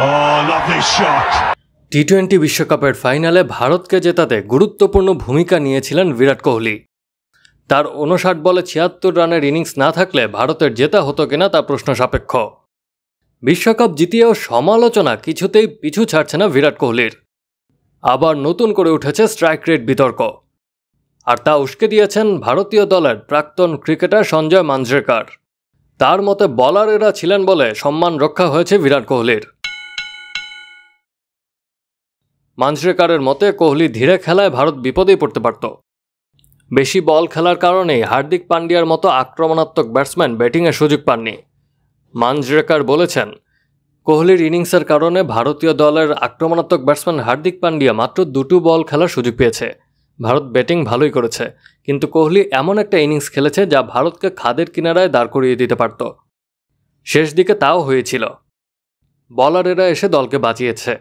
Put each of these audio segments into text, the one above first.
Oh, lovely shot. টি-20 বিশ্বকাপের ফাইনালে ভারতকে জেতাতে গুরুত্বপূর্ণ ভূমিকা নিয়েছিলেন বিরাট কোহলি। তার 59 বলে 76 রানের ইনিংস না থাকলে ভারতের জেতা হতো কিনা তা প্রশ্ন সাপেক্ষ। বিশ্বকাপ জিতিয়েও সমালোচনা কিছুতেই পিছু ছাড়ছে না বিরাট কোহলির। আবার নতুন করে উঠেছে স্ট্রাইক রেট বিতর্ক, আর তা উস্কে দিয়েছেন ভারতীয় দলের প্রাক্তন ক্রিকেটার সঞ্জয় মাঞ্জরেকার। তার মতে বলারেরা ছিলেন বলে সম্মান রক্ষা হয়েছে বিরাট কোহলির। মাঞ্জরেকারের মতে কোহলি ধীরে খেলায় ভারত বিপদেই পড়তে পারত। বেশি বল খেলার কারণেই হার্দিক পান্ডিয়ার মতো আক্রমণাত্মক ব্যাটসম্যান ব্যাটিংয়ের সুযোগ পাননি। মাঞ্জরেকার বলেছেন, কোহলির ইনিংসের কারণে ভারতীয় দলের আক্রমণাত্মক ব্যাটসম্যান হার্দিক পান্ডিয়া মাত্র 2 বল খেলার সুযোগ পেয়েছে। ভারত ব্যাটিং ভালোই করেছে, কিন্তু কোহলি এমন একটা ইনিংস খেলেছে যা ভারতকে খাদের কিনারায় দাঁড় করিয়ে দিতে পারত। শেষ দিকে তাও হয়েছিল। বলারেরা এসে দলকে বাঁচিয়েছে।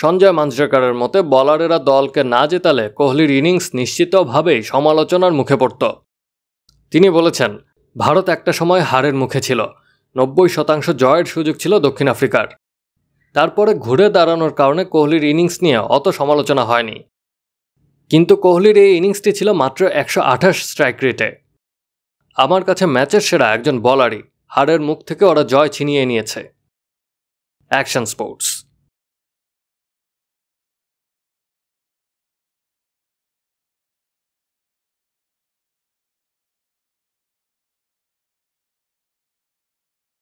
সঞ্জয় মাঞ্জরেকারের মতে বলারেরা দলকে না জেতালে কোহলির ইনিংস নিশ্চিতভাবেই সমালোচনার মুখে পড়ত। তিনি বলেছেন, ভারত একটা সময় হারের মুখে ছিল। 90% জয়ের সুযোগ ছিল দক্ষিণ আফ্রিকার। তারপরে ঘুরে দাঁড়ানোর কারণে কোহলির ইনিংস নিয়ে অত সমালোচনা হয়নি। কিন্তু কোহলির এই ইনিংসটি ছিল মাত্র 128 স্ট্রাইক রেটে। আমার কাছে ম্যাচের সেরা একজন বলারই। হারের মুখ থেকে ওরা জয় ছিনিয়ে নিয়েছে। Action sports.